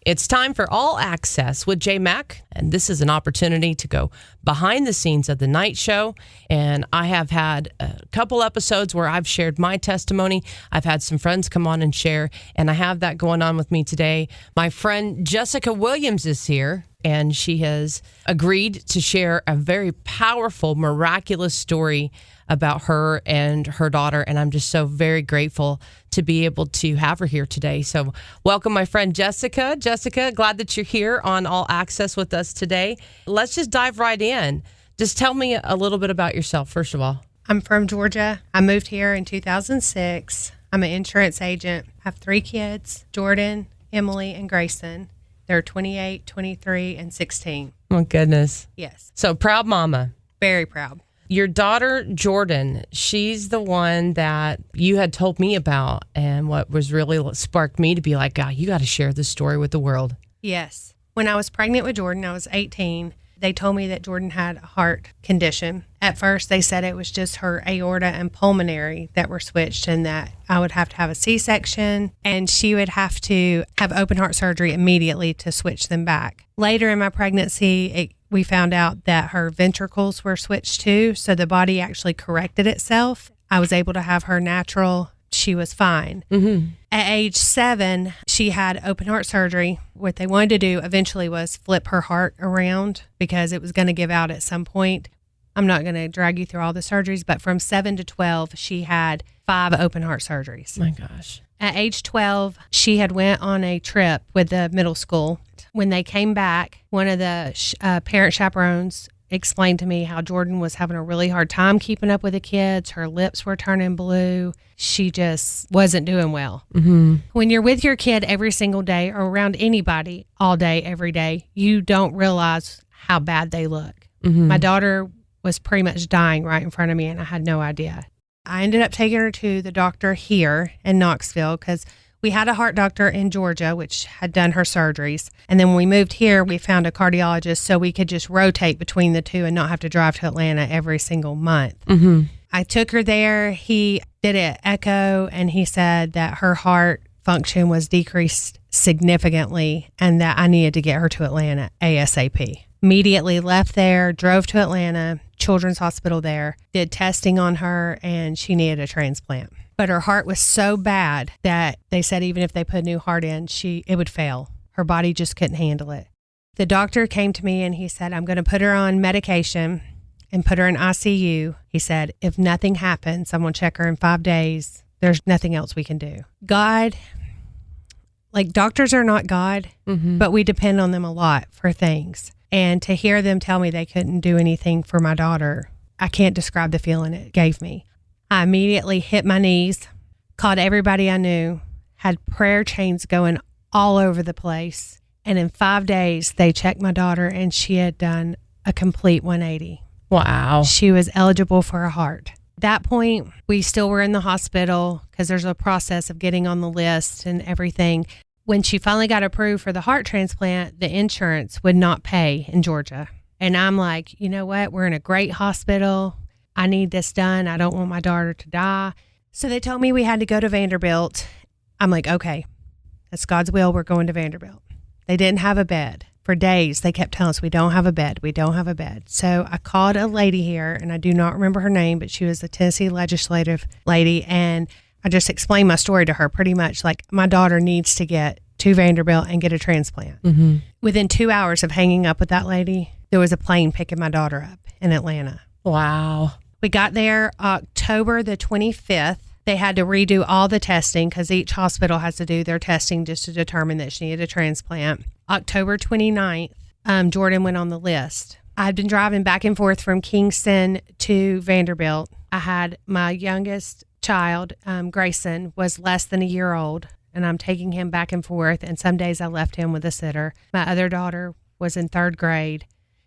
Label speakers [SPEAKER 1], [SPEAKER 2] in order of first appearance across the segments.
[SPEAKER 1] It's time for All Access with Jay Mack, and this is an opportunity to go behind the scenes of the night show. And I have had a couple episodes where I've shared my testimony. I've had some friends come on and share, and I have that going on with me today. My friend Jessica Williams is here, and she has agreed to share a very powerful, miraculous story about her and her daughter, and I'm just so very grateful to be able to have her here today. So welcome, my friend Jessica. Jessica, glad that you're here on All Access with us today. Let's just dive right in. Just tell me a little bit about yourself, first of all.
[SPEAKER 2] I'm from Georgia. I moved here in 2006. I'm an insurance agent. I have 3 kids, Jordan, Emily, and Grayson. They're 28, 23, and 16.
[SPEAKER 1] Oh, goodness.
[SPEAKER 2] Yes.
[SPEAKER 1] So proud mama.
[SPEAKER 2] Very proud.
[SPEAKER 1] Your daughter, Jordan, she's the one that you had told me about, and what was really sparked me to be like, God, you got to share this story with the world.
[SPEAKER 2] Yes. When I was pregnant with Jordan, I was 18. They told me that Jordan had a heart condition. At first, they said it was just her aorta and pulmonary that were switched and that I would have to have a C-section and she would have to have open heart surgery immediately to switch them back. Later in my pregnancy, we found out that her ventricles were switched too, so the body actually corrected itself. I was able to have her natural. She was fine. Mm-hmm. At age 7, she had open heart surgery. What they wanted to do eventually was flip her heart around because it was going to give out at some point. I'm not going to drag you through all the surgeries, but from 7 to 12, she had 5 open heart surgeries.
[SPEAKER 1] My gosh.
[SPEAKER 2] At age 12, she had went on a trip with the middle school. When they came back, one of the parent chaperones explained to me how Jordan was having a really hard time keeping up with the kids. Her lips were turning blue. She just wasn't doing well. Mm-hmm. When you're with your kid every single day or around anybody all day, every day, you don't realize how bad they look. Mm-hmm. My daughter was pretty much dying right in front of me, and I had no idea. I ended up taking her to the doctor here in Knoxville because we had a heart doctor in Georgia, which had done her surgeries. And then when we moved here, we found a cardiologist so we could just rotate between the two and not have to drive to Atlanta every single month. Mm-hmm. I took her there. He did an echo, and he said that her heart function was decreased significantly and that I needed to get her to Atlanta ASAP. Immediately left there, drove to Atlanta, Children's Hospital there, did testing on her, and she needed a transplant. But her heart was so bad that they said even if they put a new heart in, it would fail. Her body just couldn't handle it. The doctor came to me and he said, I'm going to put her on medication and put her in ICU. He said, if nothing happens, I'm going to check her in 5 days. There's nothing else we can do. God, like doctors are not God, mm-hmm. but we depend on them a lot for things. And to hear them tell me they couldn't do anything for my daughter, I can't describe the feeling it gave me. I immediately hit my knees, called everybody I knew, had prayer chains going all over the place. And in 5 days, they checked my daughter and she had done a complete 180.
[SPEAKER 1] Wow.
[SPEAKER 2] She was eligible for a heart. At that point, we still were in the hospital because there's a process of getting on the list and everything. When she finally got approved for the heart transplant, the insurance would not pay in Georgia. And I'm like, you know what? We're in a great hospital. I need this done. I don't want my daughter to die. So they told me we had to go to Vanderbilt. I'm like, okay, that's God's will. We're going to Vanderbilt. They didn't have a bed. For days, they kept telling us, we don't have a bed. We don't have a bed. So I called a lady here, and I do not remember her name, but she was a Tennessee legislative lady. And I just explained my story to her pretty much like my daughter needs to get to Vanderbilt and get a transplant. Mm-hmm. Within 2 hours of hanging up with that lady, there was a plane picking my daughter up in Atlanta.
[SPEAKER 1] Wow.
[SPEAKER 2] We got there October the 25th. They had to redo all the testing because each hospital has to do their testing just to determine that she needed a transplant. October 29th, Jordan went on the list. I had been driving back and forth from Kingston to Vanderbilt. I had my youngest child, Grayson, was less than a year old, and I'm taking him back and forth. And some days I left him with a sitter. My other daughter was in 3rd grade.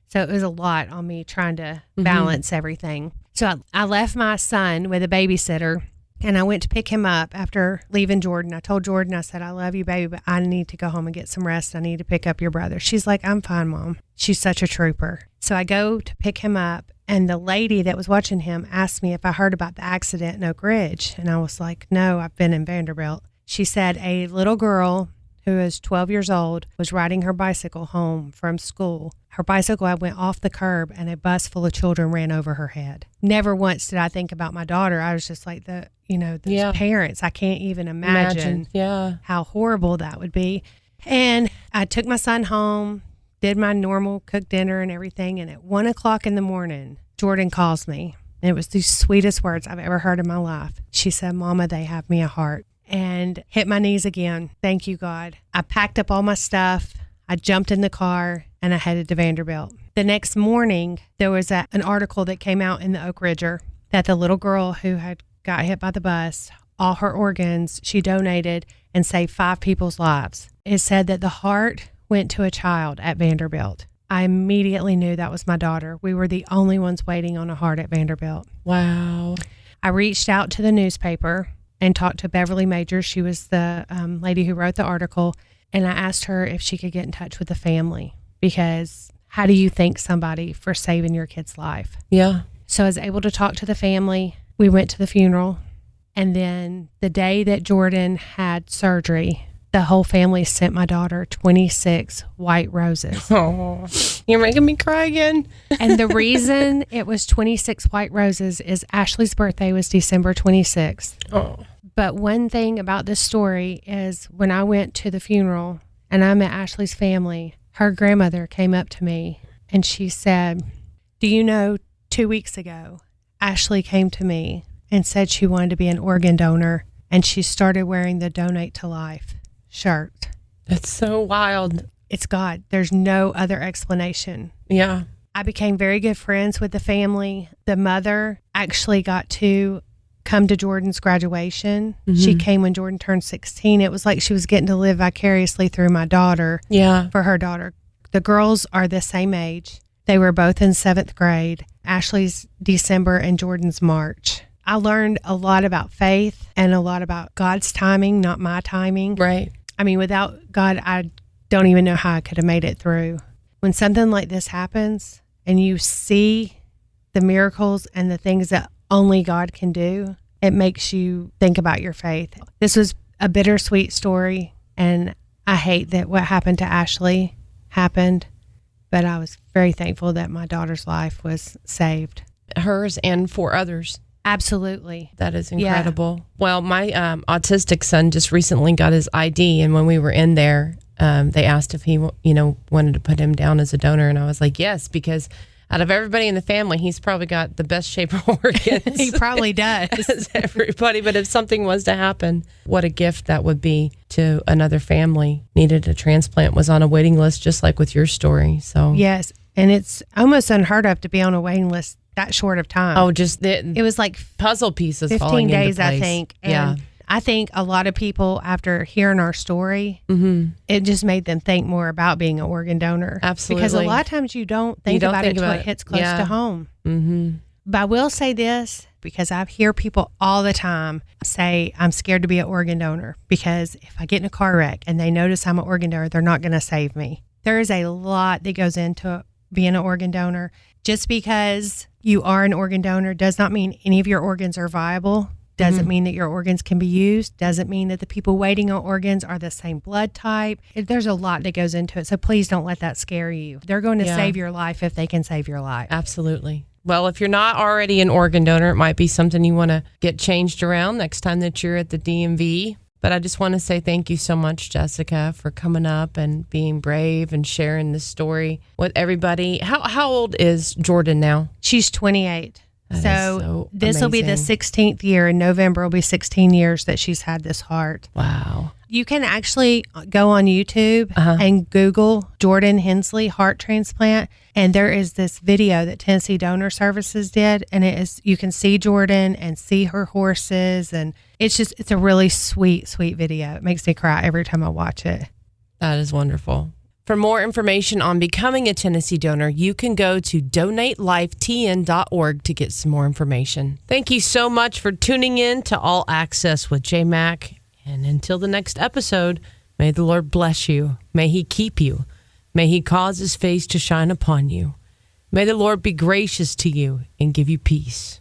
[SPEAKER 2] So it was a lot on me trying to balance everything. So I left my son with a babysitter, and I went to pick him up after leaving Jordan. I told Jordan, I said, I love you, baby, but I need to go home and get some rest. I need to pick up your brother. She's like, I'm fine, Mom. She's such a trooper. So I go to pick him up, and the lady that was watching him asked me if I heard about the accident in Oak Ridge. And I was like, no, I've been in Vanderbilt. She said a little girl who is 12 years old, was riding her bicycle home from school. Her bicycle had went off the curb and a bus full of children ran over her head. Never once did I think about my daughter. I was just like, those parents, I can't even imagine how horrible that would be. And I took my son home, did my normal cooked dinner and everything. And at 1 o'clock in the morning, Jordan calls me. And it was the sweetest words I've ever heard in my life. She said, "Mama, they have me a heart." And hit my knees again. Thank you, God. I packed up all my stuff. I jumped in the car and I headed to Vanderbilt. The next morning, there was an article that came out in the Oak Ridger that the little girl who had got hit by the bus, all her organs, she donated and saved 5 people's lives. It said that the heart went to a child at Vanderbilt. I immediately knew that was my daughter. We were the only ones waiting on a heart at Vanderbilt.
[SPEAKER 1] Wow.
[SPEAKER 2] I reached out to the newspaper and talked to Beverly Majors. She was the lady who wrote the article. And I asked her if she could get in touch with the family, because how do you thank somebody for saving your kid's life?
[SPEAKER 1] Yeah.
[SPEAKER 2] So I was able to talk to the family. We went to the funeral. And then the day that Jordan had surgery, the whole family sent my daughter 26 white roses.
[SPEAKER 1] Oh, you're making me cry again.
[SPEAKER 2] And the reason it was 26 white roses is Ashley's birthday was December 26th.
[SPEAKER 1] Oh.
[SPEAKER 2] But one thing about this story is when I went to the funeral and I met Ashley's family, her grandmother came up to me and she said, "Do you know 2 weeks ago, Ashley came to me and said she wanted to be an organ donor, and she started wearing the Donate to Life shirt."
[SPEAKER 1] That's so wild.
[SPEAKER 2] It's God. There's no other explanation.
[SPEAKER 1] Yeah.
[SPEAKER 2] I became very good friends with the family. The mother actually got to come to Jordan's graduation. Mm-hmm. She came when Jordan turned 16. It was like she was getting to live vicariously through my daughter.
[SPEAKER 1] Yeah.
[SPEAKER 2] For her daughter. The girls are the same age. They were both in 7th grade. Ashley's December and Jordan's March. I learned a lot about faith and a lot about God's timing, not my timing.
[SPEAKER 1] Right.
[SPEAKER 2] I mean, without God, I don't even know how I could have made it through. When something like this happens and you see the miracles and the things that only God can do, it makes you think about your faith. This was a bittersweet story, and I hate that what happened to Ashley happened, but I was very thankful that my daughter's life was saved.
[SPEAKER 1] Hers and 4 others.
[SPEAKER 2] Absolutely.
[SPEAKER 1] That is incredible. Yeah. Well, my autistic son just recently got his ID, and when we were in there, they asked if he, wanted to put him down as a donor, and I was like, yes, because out of everybody in the family, he's probably got the best shape of organs.
[SPEAKER 2] He probably does.
[SPEAKER 1] As everybody. But if something was to happen, what a gift that would be to another family. Needed a transplant, was on a waiting list, just like with your story. So
[SPEAKER 2] yes, and it's almost unheard of to be on a waiting list that short of time.
[SPEAKER 1] Oh, just
[SPEAKER 2] it was like
[SPEAKER 1] puzzle pieces
[SPEAKER 2] 15
[SPEAKER 1] falling
[SPEAKER 2] days,
[SPEAKER 1] into place.
[SPEAKER 2] I think. And I think a lot of people, after hearing our story, it just made them think more about being an organ donor.
[SPEAKER 1] Absolutely.
[SPEAKER 2] Because a lot of times you don't think about it until it hits close to home. Mm-hmm. But I will say this, because I hear people all the time say, "I'm scared to be an organ donor because if I get in a car wreck and they notice I'm an organ donor, they're not going to save me." There is a lot that goes into being an organ donor. Just because you are an organ donor does not mean any of your organs are viable. Doesn't mean that your organs can be used. Doesn't mean that the people waiting on organs are the same blood type. There's a lot that goes into it. So please don't let that scare you. They're going to save your life if they can save your life.
[SPEAKER 1] Absolutely. Well, if you're not already an organ donor, it might be something you want to get changed around next time that you're at the DMV. But I just want to say thank you so much, Jessica, for coming up and being brave and sharing this story with everybody. How old is Jordan now?
[SPEAKER 2] She's 28.
[SPEAKER 1] So
[SPEAKER 2] this will be the 16th year. In November will be 16 years that she's had this heart.
[SPEAKER 1] Wow.
[SPEAKER 2] You can actually go on YouTube and Google Jordan Hensley heart transplant. And there is this video that Tennessee Donor Services did. And you can see Jordan and see her horses. And it's a really sweet, sweet video. It makes me cry every time I watch it.
[SPEAKER 1] That is wonderful. For more information on becoming a Tennessee donor, you can go to donatelifetn.org to get some more information. Thank you so much for tuning in to All Access with J Mac. And until the next episode, may the Lord bless you. May he keep you. May he cause his face to shine upon you. May the Lord be gracious to you and give you peace.